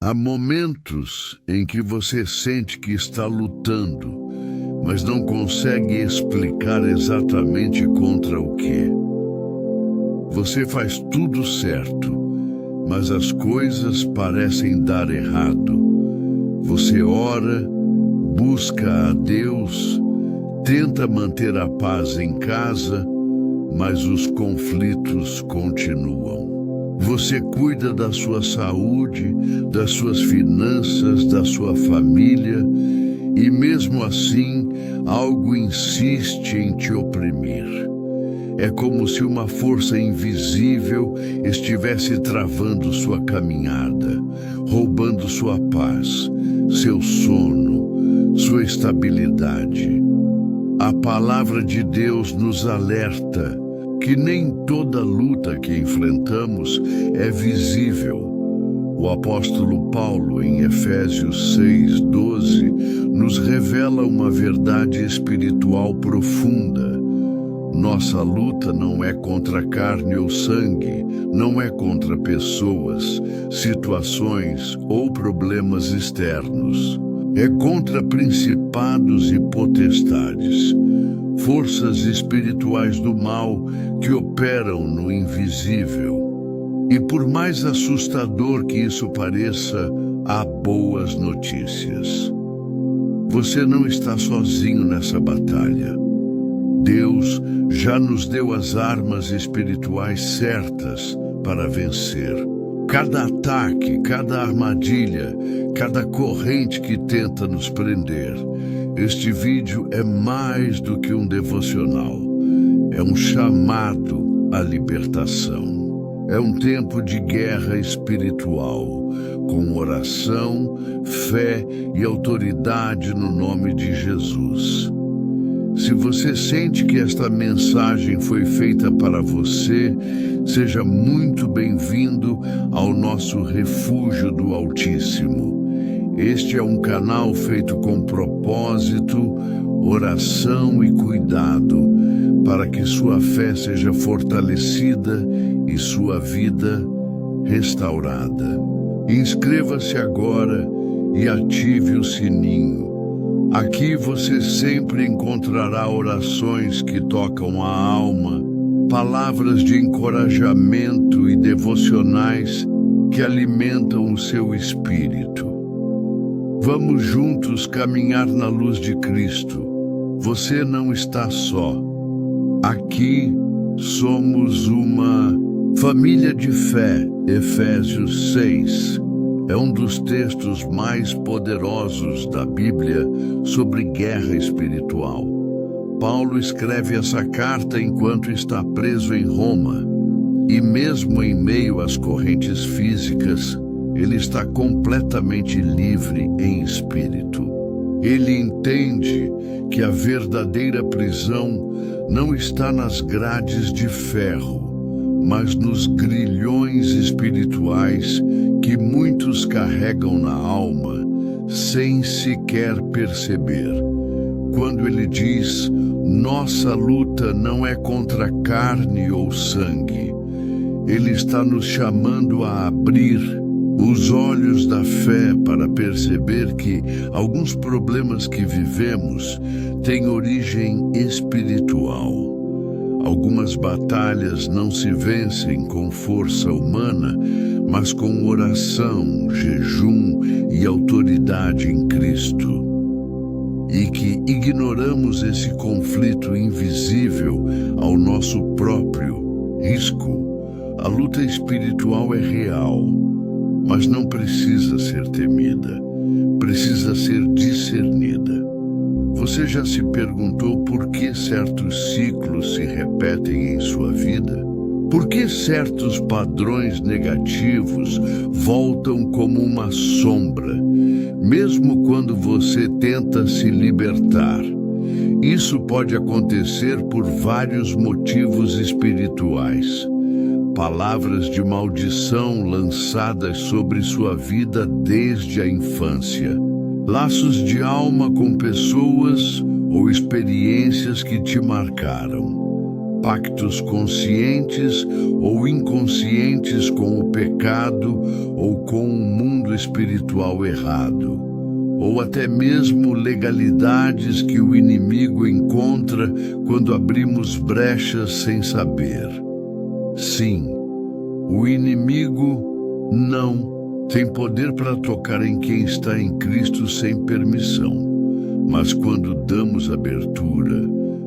Há momentos em que você sente que está lutando, mas não consegue explicar exatamente contra o quê. Você faz tudo certo, mas as coisas parecem dar errado. Você ora, busca a Deus, tenta manter a paz em casa, mas os conflitos continuam. Você cuida da sua saúde, das suas finanças, da sua família, e mesmo assim, algo insiste em te oprimir. É como se uma força invisível estivesse travando sua caminhada, roubando sua paz, seu sono, sua estabilidade. A palavra de Deus nos alerta que nem toda luta que enfrentamos é visível. O apóstolo Paulo, em Efésios 6:12, nos revela uma verdade espiritual profunda. Nossa luta não é contra carne ou sangue, não é contra pessoas, situações ou problemas externos. É contra principados e potestades, forças espirituais do mal que operam no invisível. E por mais assustador que isso pareça, há boas notícias. Você não está sozinho nessa batalha. Deus já nos deu as armas espirituais certas para vencer. Cada ataque, cada armadilha, cada corrente que tenta nos prender. Este vídeo é mais do que um devocional. É um chamado à libertação. É um tempo de guerra espiritual, com oração, fé e autoridade no nome de Jesus. Se você sente que esta mensagem foi feita para você, seja muito bem-vindo ao nosso Refúgio do Altíssimo. Este é um canal feito com propósito, oração e cuidado, para que sua fé seja fortalecida e sua vida restaurada. Inscreva-se agora e ative o sininho. Aqui você sempre encontrará orações que tocam a alma, palavras de encorajamento e devocionais que alimentam o seu espírito. Vamos juntos caminhar na luz de Cristo. Você não está só. Aqui somos uma família de fé. Efésios 6. É um dos textos mais poderosos da Bíblia sobre guerra espiritual. Paulo escreve essa carta enquanto está preso em Roma, e mesmo em meio às correntes físicas, ele está completamente livre em espírito. Ele entende que a verdadeira prisão não está nas grades de ferro, mas nos grilhões espirituais que muitos carregam na alma sem sequer perceber. Quando ele diz, nossa luta não é contra carne ou sangue, ele está nos chamando a abrir os olhos da fé para perceber que alguns problemas que vivemos têm origem espiritual. Algumas batalhas não se vencem com força humana, mas com oração, jejum e autoridade em Cristo. E que ignoramos esse conflito invisível ao nosso próprio risco. A luta espiritual é real, mas não precisa ser temida, precisa ser discernida. Você já se perguntou por que certos ciclos se repetem em sua vida? Por que certos padrões negativos voltam como uma sombra, mesmo quando você tenta se libertar? Isso pode acontecer por vários motivos espirituais. Palavras de maldição lançadas sobre sua vida desde a infância. Laços de alma com pessoas ou experiências que te marcaram. pactos conscientes ou inconscientes com o pecado ou com o mundo espiritual errado, ou até mesmo legalidades que o inimigo encontra quando abrimos brechas sem saber. Sim, o inimigo não tem poder para tocar em quem está em Cristo sem permissão. Mas quando damos abertura,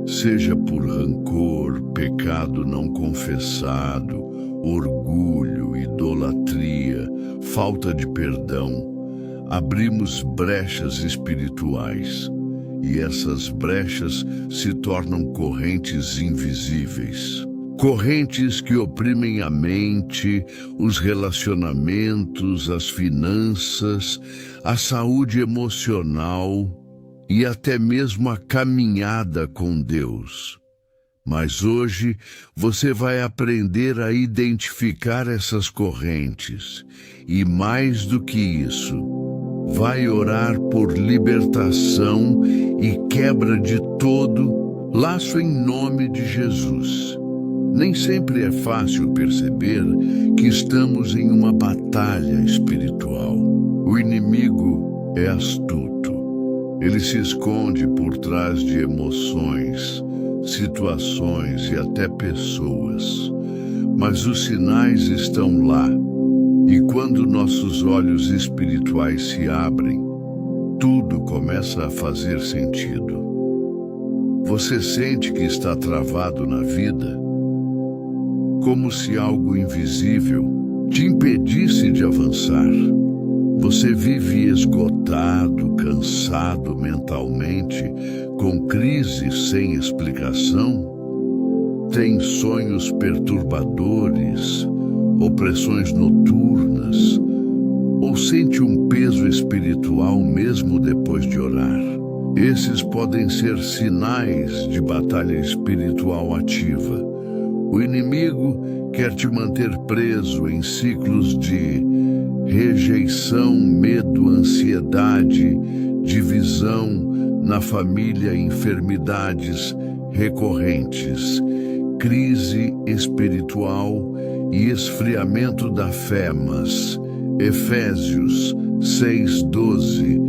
seja por rancor, pecado não confessado, orgulho, idolatria, falta de perdão, abrimos brechas espirituais, e essas brechas se tornam correntes invisíveis. Correntes que oprimem a mente, os relacionamentos, as finanças, a saúde emocional e até mesmo a caminhada com Deus. Mas hoje você vai aprender a identificar essas correntes e, mais do que isso, vai orar por libertação e quebra de todo laço em nome de Jesus. Nem sempre é fácil perceber que estamos em uma batalha espiritual. O inimigo é astuto. Ele se esconde por trás de emoções, situações e até pessoas. Mas os sinais estão lá. E quando nossos olhos espirituais se abrem, tudo começa a fazer sentido. Você sente que está travado na vida? Como se algo invisível te impedisse de avançar. Você vive esgotado, cansado mentalmente, com crises sem explicação? Tem sonhos perturbadores, opressões noturnas, ou sente um peso espiritual mesmo depois de orar? Esses podem ser sinais de batalha espiritual ativa. O inimigo quer te manter preso em ciclos de rejeição, medo, ansiedade, divisão na família, enfermidades recorrentes, crise espiritual e esfriamento da fé. Mas Efésios 6:12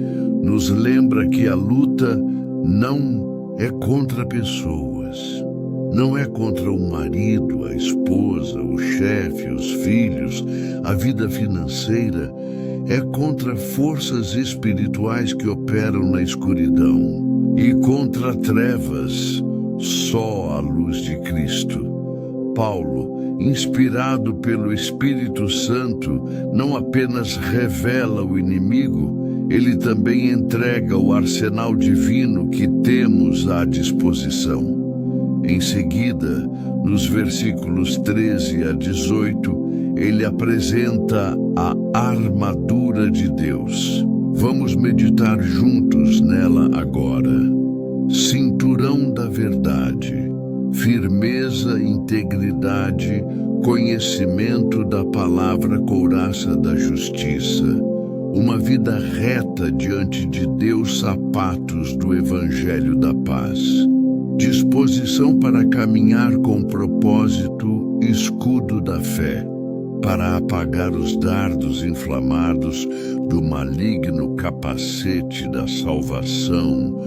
nos lembra que a luta não é contra pessoas. Não é contra o marido, a esposa, o chefe, os filhos, a vida financeira. É contra forças espirituais que operam na escuridão e contra trevas. Só a luz de Cristo. Paulo, inspirado pelo Espírito Santo, não apenas revela o inimigo, ele também entrega o arsenal divino que temos à disposição. Em seguida, nos versículos 13 a 18, ele apresenta a armadura de Deus. Vamos meditar juntos nela agora. Cinturão da verdade, firmeza, integridade, conhecimento da palavra, couraça da justiça. Uma vida reta diante de Deus, sapatos do Evangelho da paz. Disposição para caminhar com propósito, escudo da fé, para apagar os dardos inflamados do maligno, capacete da salvação,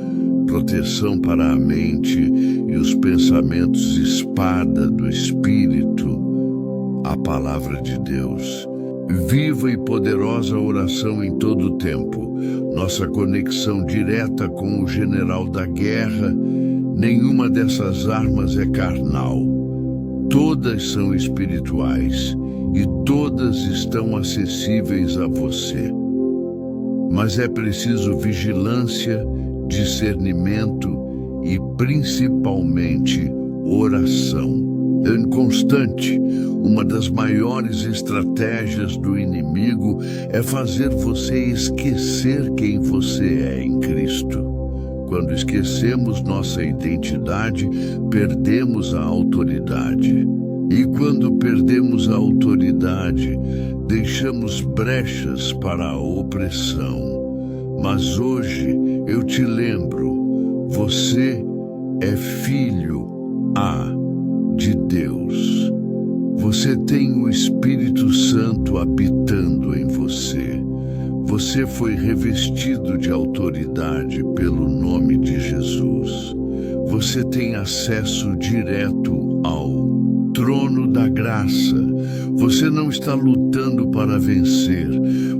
proteção para a mente e os pensamentos, espada do Espírito, a palavra de Deus. Viva e poderosa oração em todo o tempo, nossa conexão direta com o general da guerra. Nenhuma dessas armas é carnal. Todas são espirituais e todas estão acessíveis a você. Mas é preciso vigilância, discernimento e principalmente oração. Constante. Uma das maiores estratégias do inimigo é fazer você esquecer quem você é em Cristo. Quando esquecemos nossa identidade, perdemos a autoridade. E quando perdemos a autoridade, deixamos brechas para a opressão. Mas hoje eu te lembro, você é filho de Deus. Você tem o Espírito Santo habitando em você. Você foi revestido de autoridade pelo nome de Jesus. Você tem acesso direto ao trono da graça. Você não está lutando para vencer.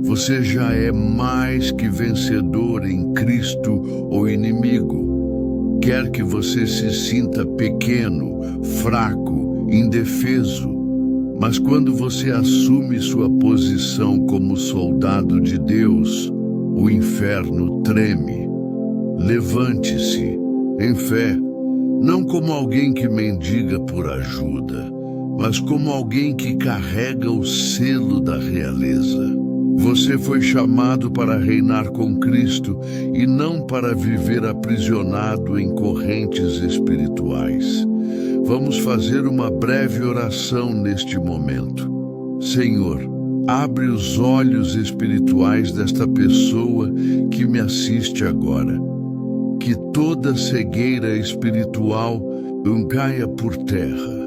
Você já é mais que vencedor em Cristo, o inimigo. Quer que você se sinta pequeno, fraco, indefeso, mas quando você assume sua posição como soldado de Deus, o inferno treme. Levante-se em fé, não como alguém que mendiga por ajuda, mas como alguém que carrega o selo da realeza. Você foi chamado para reinar com Cristo e não para viver aprisionado em correntes espirituais. Vamos fazer uma breve oração neste momento. Senhor, abre os olhos espirituais desta pessoa que me assiste agora. Que toda cegueira espiritual caia por terra.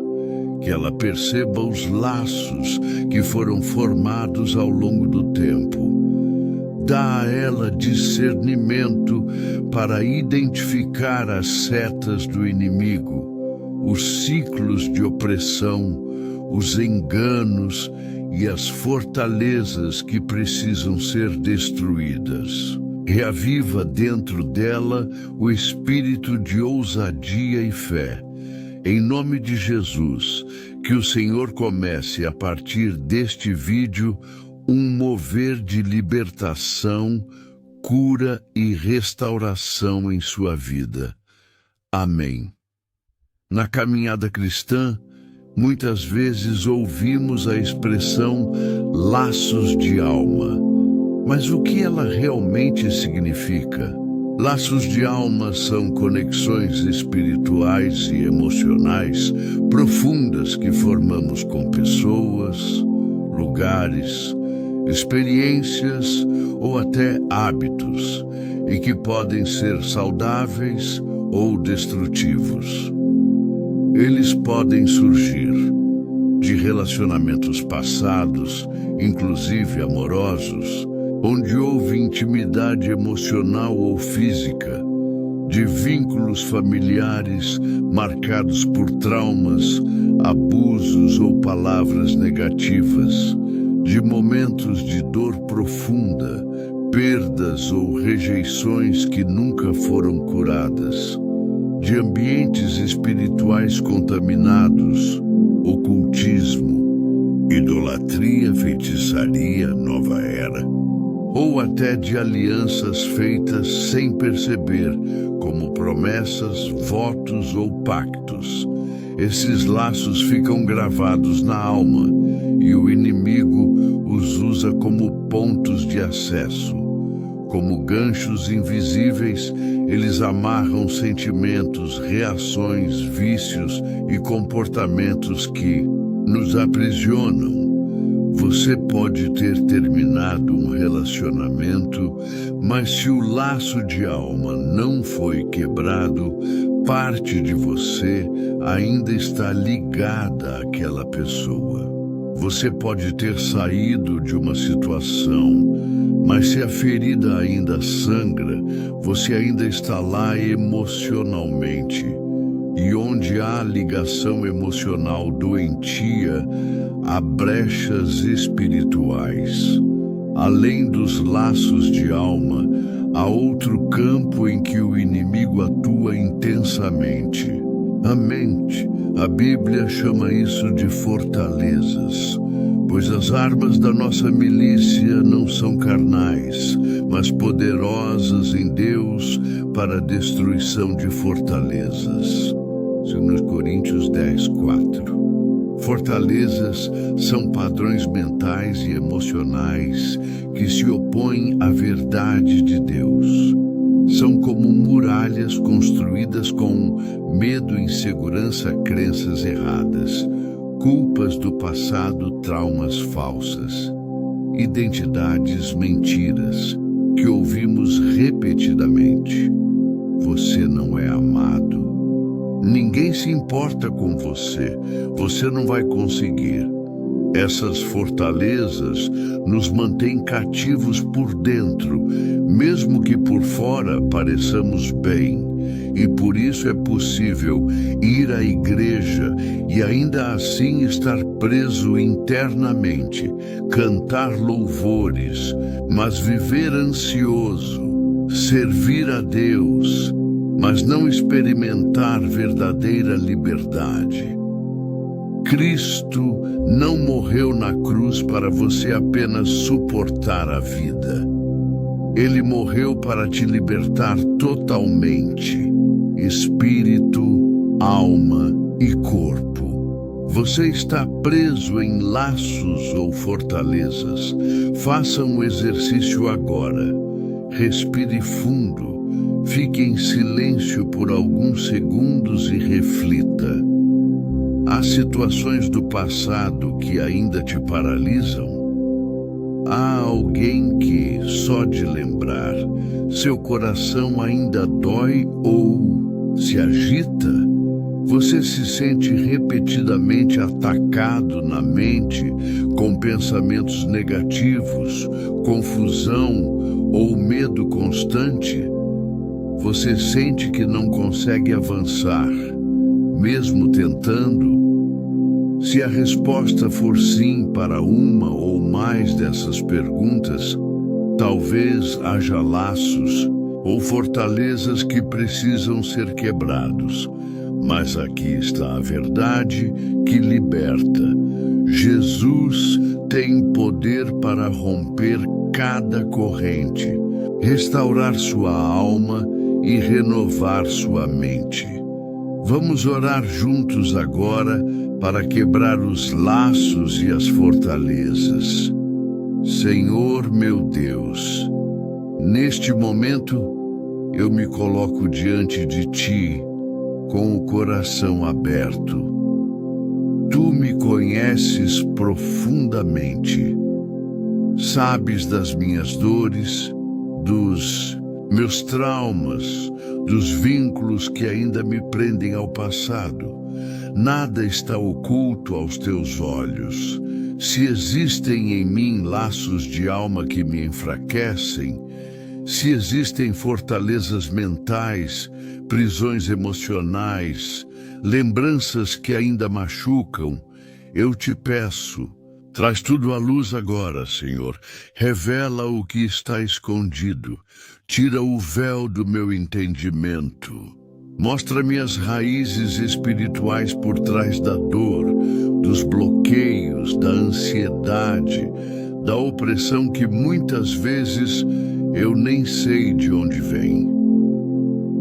Que ela perceba os laços que foram formados ao longo do tempo. Dá a ela discernimento para identificar as setas do inimigo, os ciclos de opressão, os enganos e as fortalezas que precisam ser destruídas. Reaviva dentro dela o espírito de ousadia e fé. Em nome de Jesus, que o Senhor comece a partir deste vídeo um mover de libertação, cura e restauração em sua vida. Amém. Na caminhada cristã, muitas vezes ouvimos a expressão laços de alma. Mas o que ela realmente significa? Laços de alma são conexões espirituais e emocionais profundas que formamos com pessoas, lugares, experiências ou até hábitos, e que podem ser saudáveis ou destrutivos. Eles podem surgir de relacionamentos passados, inclusive amorosos, onde houve intimidade emocional ou física, de vínculos familiares marcados por traumas, abusos ou palavras negativas, de momentos de dor profunda, perdas ou rejeições que nunca foram curadas, de ambientes espirituais contaminados, ocultismo, idolatria, feitiçaria, nova era, ou até de alianças feitas sem perceber, como promessas, votos ou pactos. Esses laços ficam gravados na alma e o inimigo os usa como pontos de acesso. Como ganchos invisíveis, eles amarram sentimentos, reações, vícios e comportamentos que nos aprisionam. Você pode ter terminado um relacionamento, mas se o laço de alma não foi quebrado, parte de você ainda está ligada àquela pessoa. Você pode ter saído de uma situação, mas se a ferida ainda sangra, você ainda está lá emocionalmente. E onde há ligação emocional doentia, há brechas espirituais. Além dos laços de alma, há outro campo em que o inimigo atua intensamente. A mente. A Bíblia chama isso de fortalezas, pois as armas da nossa milícia não são carnais, mas poderosas em Deus para a destruição de fortalezas. 2 Coríntios 10:4. Fortalezas são padrões mentais e emocionais que se opõem à verdade de Deus. São como muralhas construídas com medo, insegurança, crenças erradas, culpas do passado, traumas falsas, identidades mentiras que ouvimos repetidamente. Você não é amado. Ninguém se importa com você. Você não vai conseguir. Essas fortalezas nos mantêm cativos por dentro, mesmo que por fora pareçamos bem. E por isso é possível ir à igreja e ainda assim estar preso internamente, cantar louvores, mas viver ansioso, servir a Deus, mas não experimentar verdadeira liberdade. Cristo não morreu na cruz para você apenas suportar a vida. Ele morreu para te libertar totalmente, espírito, alma e corpo. Você está preso em laços ou fortalezas. Faça um exercício agora. Respire fundo, fique em silêncio por alguns segundos e reflita. Há situações do passado que ainda te paralisam? Há alguém que, só de lembrar, seu coração ainda dói ou se agita? Você se sente repetidamente atacado na mente com pensamentos negativos, confusão ou medo constante? Você sente que não consegue avançar, mesmo tentando? Se a resposta for sim para uma ou mais dessas perguntas, talvez haja laços ou fortalezas que precisam ser quebrados. Mas aqui está a verdade que liberta. Jesus tem poder para romper cada corrente, restaurar sua alma e renovar sua mente. Vamos orar juntos agora para quebrar os laços e as fortalezas. Senhor meu Deus, neste momento eu me coloco diante de Ti com o coração aberto. Tu me conheces profundamente. Sabes das minhas dores, dos meus traumas, dos vínculos que ainda me prendem ao passado. Nada está oculto aos teus olhos. Se existem em mim laços de alma que me enfraquecem, se existem fortalezas mentais, prisões emocionais, lembranças que ainda machucam, eu te peço, traz tudo à luz agora, Senhor. Revela o que está escondido. Tira o véu do meu entendimento. Mostra-me as raízes espirituais por trás da dor, dos bloqueios, da ansiedade, da opressão que muitas vezes eu nem sei de onde vem.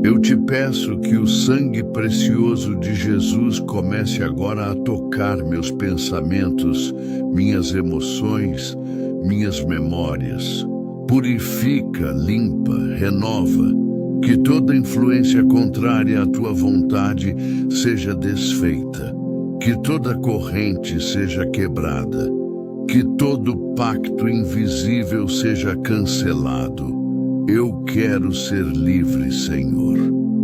Eu te peço que o sangue precioso de Jesus comece agora a tocar meus pensamentos, minhas emoções, minhas memórias. Purifica, limpa, renova. Que toda influência contrária à tua vontade seja desfeita. Que toda corrente seja quebrada. Que todo pacto invisível seja cancelado. Eu quero ser livre, Senhor.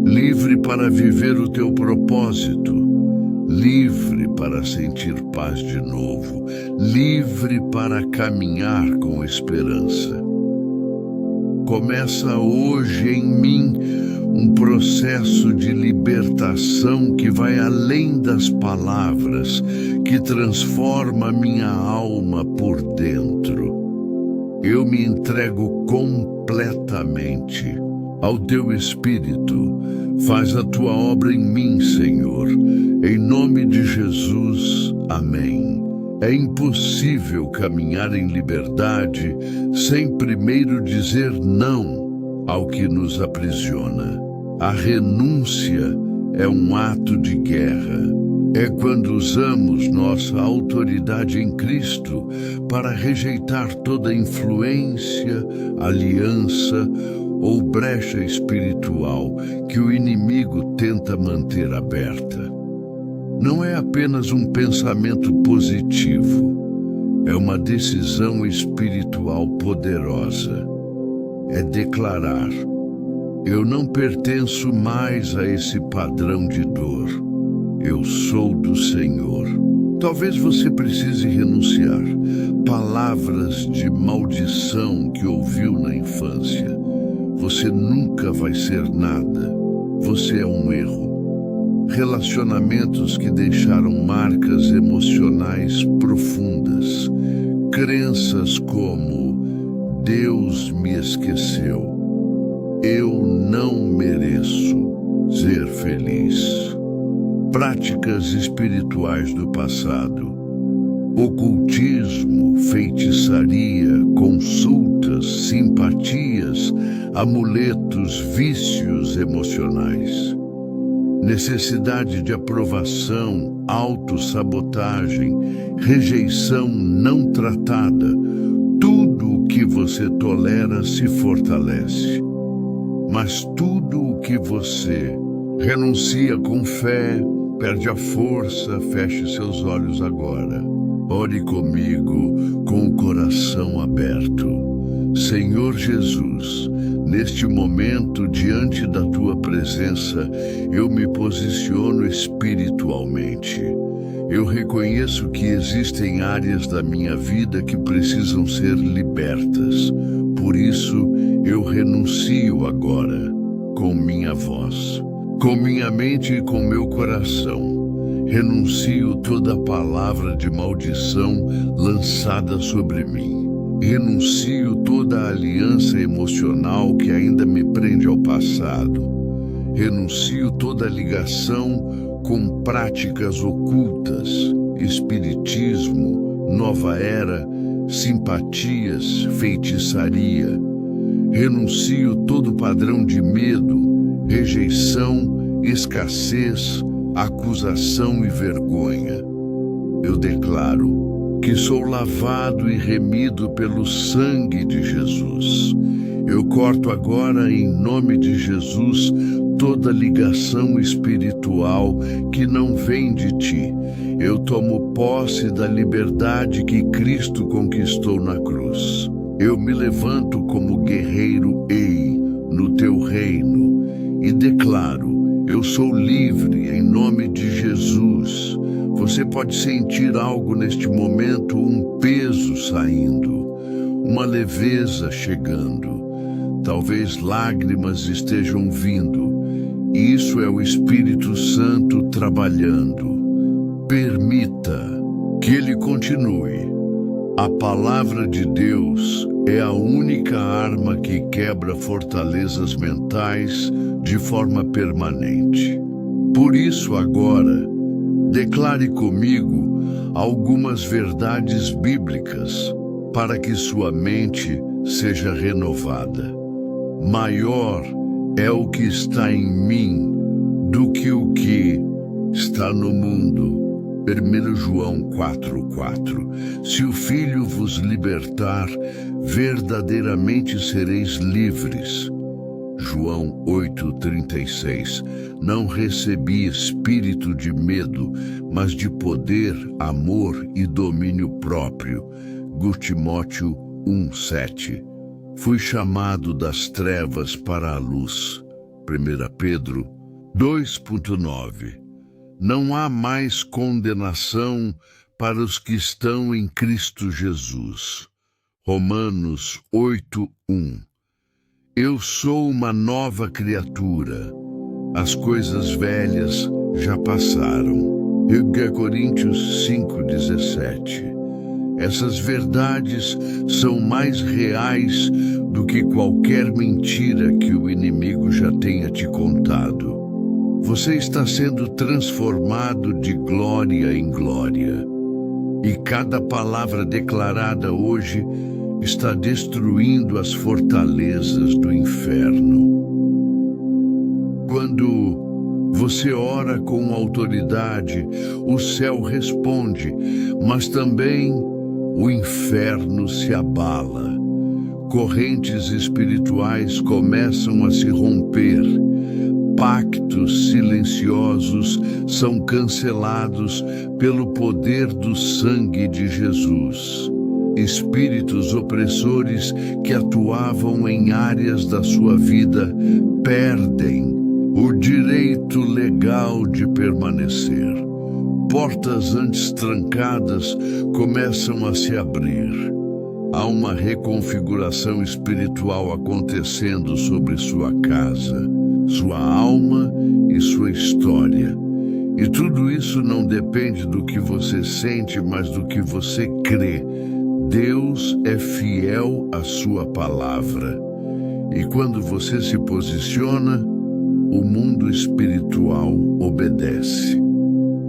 Livre para viver o teu propósito. Livre para sentir paz de novo. Livre para caminhar com esperança. Começa hoje em mim um processo de libertação que vai além das palavras, que transforma minha alma por dentro. Eu me entrego completamente ao teu Espírito. Faz a tua obra em mim, Senhor. Em nome de Jesus, amém. É impossível caminhar em liberdade sem primeiro dizer não ao que nos aprisiona. A renúncia é um ato de guerra. É quando usamos nossa autoridade em Cristo para rejeitar toda influência, aliança ou brecha espiritual que o inimigo tenta manter aberta. Não é apenas um pensamento positivo, é uma decisão espiritual poderosa. É declarar: eu não pertenço mais a esse padrão de dor. Eu sou do Senhor. Talvez você precise renunciar. Palavras de maldição que ouviu na infância. Você nunca vai ser nada. Você é um erro. Relacionamentos que deixaram marcas emocionais profundas. Crenças como: Deus me esqueceu. Eu não mereço ser feliz. Práticas espirituais do passado. Ocultismo, feitiçaria, consultas, simpatias, amuletos, vícios emocionais. Necessidade de aprovação, autossabotagem, rejeição não tratada. Tudo o que você tolera se fortalece. Mas tudo o que você renuncia com fé, perde a força. Feche seus olhos agora. Ore comigo com o coração aberto. Senhor Jesus, neste momento, diante da Tua presença, eu me posiciono espiritualmente. Eu reconheço que existem áreas da minha vida que precisam ser libertas. Por isso, eu renuncio agora, com minha voz, com minha mente e com meu coração. Renuncio toda palavra de maldição lançada sobre mim. Renuncio toda aliança emocional que ainda me prende ao passado. Renuncio toda ligação com práticas ocultas, espiritismo, nova era, simpatias, feitiçaria. Renuncio todo padrão de medo, rejeição, escassez, acusação e vergonha. Eu declaro que sou lavado e remido pelo sangue de Jesus. Eu corto agora, em nome de Jesus, toda ligação espiritual que não vem de ti. Eu tomo posse da liberdade que Cristo conquistou na cruz. Eu me levanto como guerreiro no teu reino e declaro: eu sou livre em nome de Jesus. Você pode sentir algo neste momento, um peso saindo, uma leveza chegando. Talvez lágrimas estejam vindo. Isso é o Espírito Santo trabalhando. Permita que ele continue. A palavra de Deus é a única arma que quebra fortalezas mentais de forma permanente. Por isso, agora, declare comigo algumas verdades bíblicas para que sua mente seja renovada. Maior é o que está em mim do que o que está no mundo. 1 João 4:4. Se o Filho vos libertar, verdadeiramente sereis livres. João 8:36. Não recebi espírito de medo, mas de poder, amor e domínio próprio. Timóteo 1:7. Fui chamado das trevas para a luz. 1 Pedro 2:9. Não há mais condenação para os que estão em Cristo Jesus. Romanos 8:1. Eu sou uma nova criatura. As coisas velhas já passaram. 1 Coríntios 5:17. Essas verdades são mais reais do que qualquer mentira que o inimigo já tenha te contado. Você está sendo transformado de glória em glória. E cada palavra declarada hoje está destruindo as fortalezas do inferno. Quando você ora com autoridade, o céu responde, mas também o inferno se abala. Correntes espirituais começam a se romper. Pactos silenciosos são cancelados pelo poder do sangue de Jesus. Espíritos opressores que atuavam em áreas da sua vida perdem o direito legal de permanecer. Portas antes trancadas começam a se abrir. Há uma reconfiguração espiritual acontecendo sobre sua casa, sua alma e sua história. E tudo isso não depende do que você sente, mas do que você crê. Deus é fiel à sua palavra. E quando você se posiciona, o mundo espiritual obedece.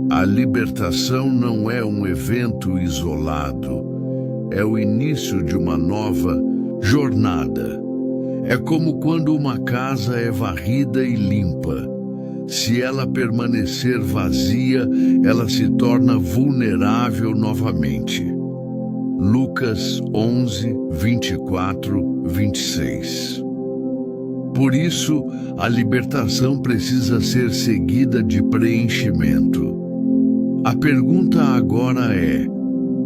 A libertação não é um evento isolado, é o início de uma nova jornada. É como quando uma casa é varrida e limpa. Se ela permanecer vazia, ela se torna vulnerável novamente. Lucas 11, 24, 26. Por isso, a libertação precisa ser seguida de preenchimento. A pergunta agora é: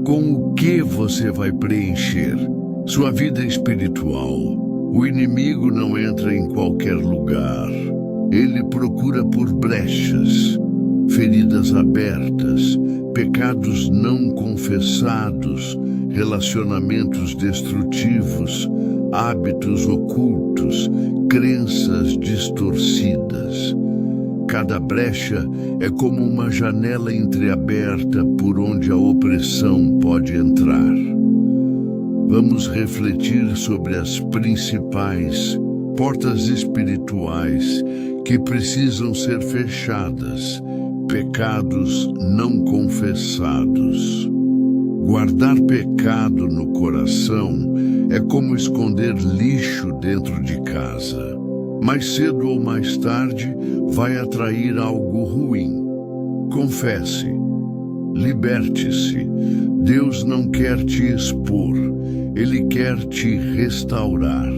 com o que você vai preencher sua vida espiritual? O inimigo não entra em qualquer lugar. Ele procura por brechas, feridas abertas, pecados não confessados, relacionamentos destrutivos, hábitos ocultos, crenças distorcidas. Cada brecha é como uma janela entreaberta por onde a opressão pode entrar. Vamos refletir sobre as principais portas espirituais que precisam ser fechadas, pecados não confessados. Guardar pecado no coração é como esconder lixo dentro de casa. Mais cedo ou mais tarde, vai atrair algo ruim. Confesse. Liberte-se. Deus não quer te expor. Ele quer te restaurar.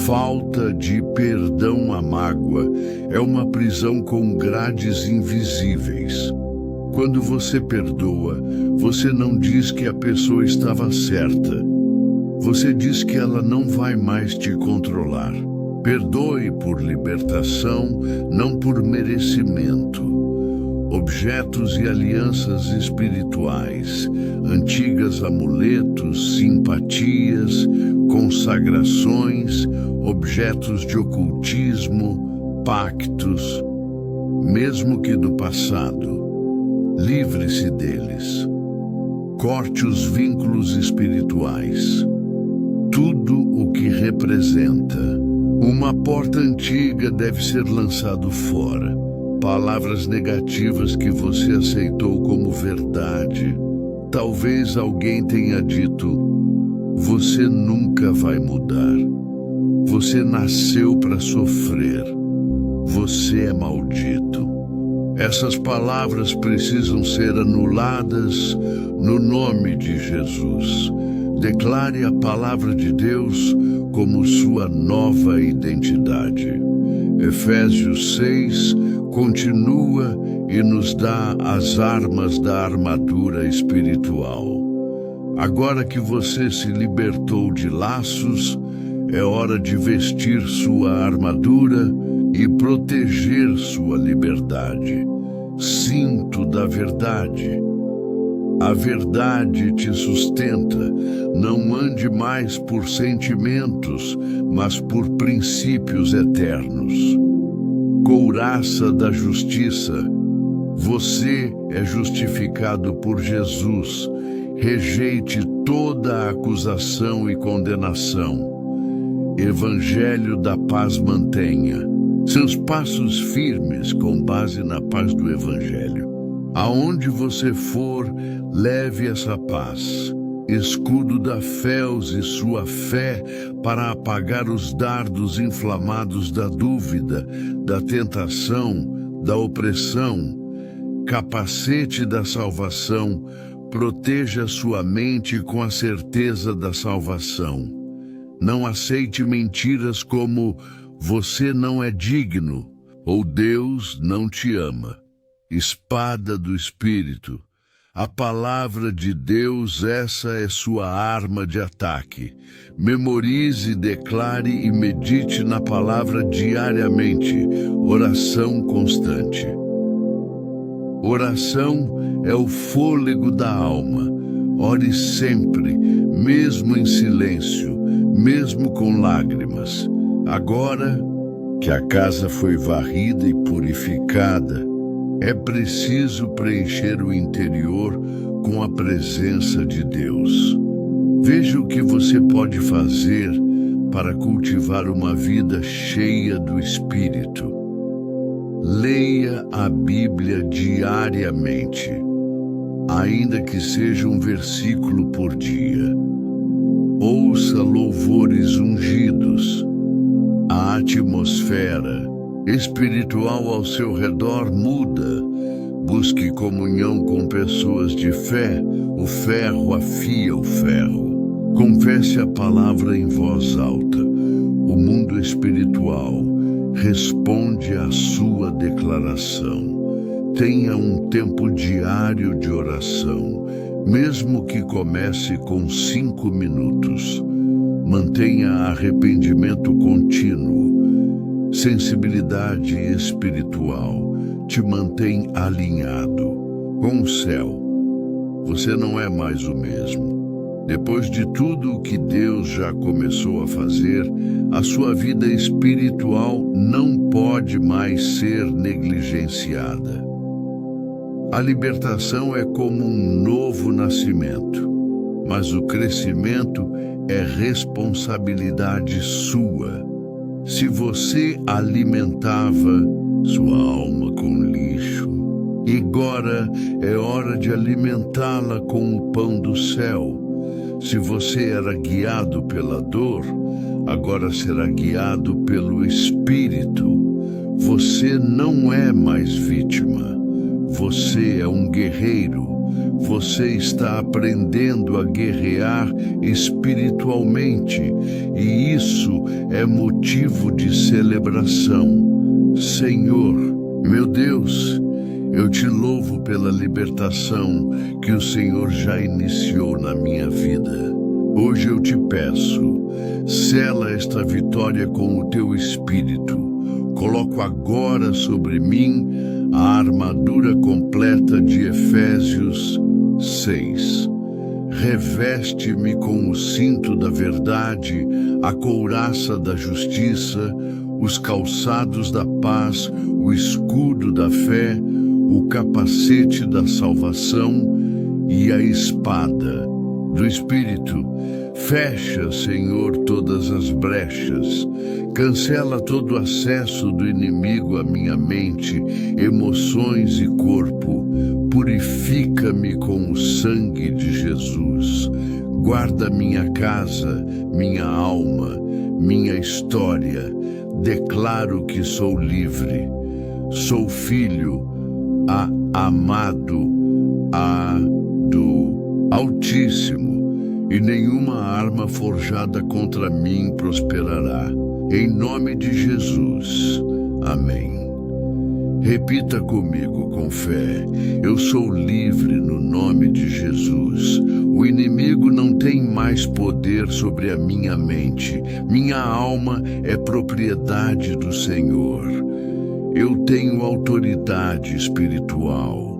Falta de perdão à mágoa é uma prisão com grades invisíveis. Quando você perdoa, você não diz que a pessoa estava certa. Você diz que ela não vai mais te controlar. Perdoe por libertação, não por merecimento. Objetos e alianças espirituais, antigas amuletos, simpatias, consagrações, objetos de ocultismo, pactos, mesmo que do passado. Livre-se deles. Corte os vínculos espirituais. Tudo o que representa. Uma porta antiga deve ser lançado fora. Palavras negativas que você aceitou como verdade. Talvez alguém tenha dito: você nunca vai mudar. Você nasceu para sofrer. Você é maldito. Essas palavras precisam ser anuladas no nome de Jesus. Declare a palavra de Deus como sua nova identidade. Efésios 6 continua e nos dá as armas da armadura espiritual. Agora que você se libertou de laços, é hora de vestir sua armadura e proteger sua liberdade. Cinto da verdade. A verdade te sustenta. Não ande mais por sentimentos, mas por princípios eternos. Couraça da justiça. Você é justificado por Jesus. Rejeite toda acusação e condenação. Evangelho da paz mantenha seus passos firmes com base na paz do Evangelho. Aonde você for, leve essa paz. Escudo da fé, use sua fé para apagar os dardos inflamados da dúvida, da tentação, da opressão. Capacete da salvação, proteja sua mente com a certeza da salvação. Não aceite mentiras como você não é digno ou Deus não te ama. Espada do Espírito, A palavra de Deus, essa é sua arma de ataque. Memorize, declare e medite na palavra diariamente. Oração constante. Oração é o fôlego da alma. Ore sempre, mesmo em silêncio, mesmo com lágrimas. Agora que a casa foi varrida e purificada, é preciso preencher o interior com a presença de Deus. Veja o que você pode fazer para cultivar uma vida cheia do Espírito. Leia a Bíblia diariamente, ainda que seja um versículo por dia. Ouça louvores ungidos. A atmosfera espiritual ao seu redor muda. Busque comunhão com pessoas de fé. O ferro afia o ferro. Confesse a palavra em voz alta. O mundo espiritual responde à sua declaração. Tenha um tempo diário de oração, mesmo que comece com 5 minutos. Mantenha arrependimento contínuo. Sensibilidade espiritual te mantém alinhado com o céu. Você não é mais o mesmo. Depois de tudo o que Deus já começou a fazer, a sua vida espiritual não pode mais ser negligenciada. A libertação é como um novo nascimento, mas o crescimento é responsabilidade sua. Se você alimentava sua alma com lixo, agora é hora de alimentá-la com o pão do céu. Se você era guiado pela dor, agora será guiado pelo Espírito. Você não é mais vítima. Você é um guerreiro. Você está aprendendo a guerrear espiritualmente, e isso é motivo de celebração. Senhor, meu Deus, eu te louvo pela libertação que o Senhor já iniciou na minha vida. Hoje eu te peço, sela esta vitória com o teu Espírito. Coloco agora sobre mim a armadura completa de Efésios 6. Reveste-me com o cinto da verdade, a couraça da justiça, os calçados da paz, o escudo da fé, o capacete da salvação e a espada do Espírito. Fecha, Senhor, todas as brechas. Cancela todo acesso do inimigo à minha mente, emoções e corpo. Purifica-me com o sangue de Jesus. Guarda minha casa, minha alma, minha história. Declaro que sou livre. Sou filho amado do Altíssimo, e nenhuma arma forjada contra mim prosperará. Em nome de Jesus. Amém. Repita comigo com fé: eu sou livre no nome de Jesus. O inimigo não tem mais poder sobre a minha mente. Minha alma é propriedade do Senhor. Eu tenho autoridade espiritual.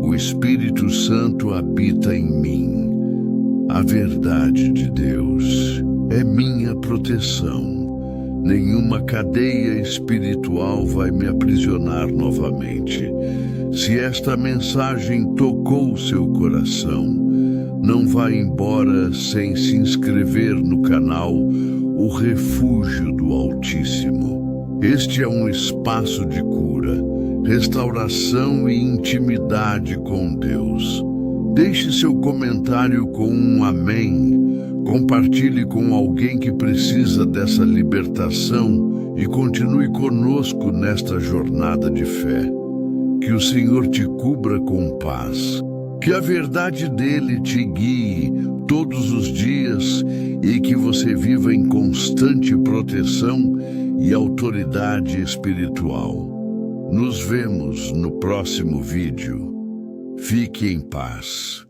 O Espírito Santo habita em mim. A verdade de Deus é minha proteção. Nenhuma cadeia espiritual vai me aprisionar novamente. Se esta mensagem tocou o seu coração, não vá embora sem se inscrever no canal O Refúgio do Altíssimo. Este é um espaço de cura, restauração e intimidade com Deus. Deixe seu comentário com um amém. Compartilhe com alguém que precisa dessa libertação e continue conosco nesta jornada de fé. Que o Senhor te cubra com paz. Que a verdade dele te guie todos os dias e que você viva em constante proteção e autoridade espiritual. Nos vemos no próximo vídeo. Fique em paz.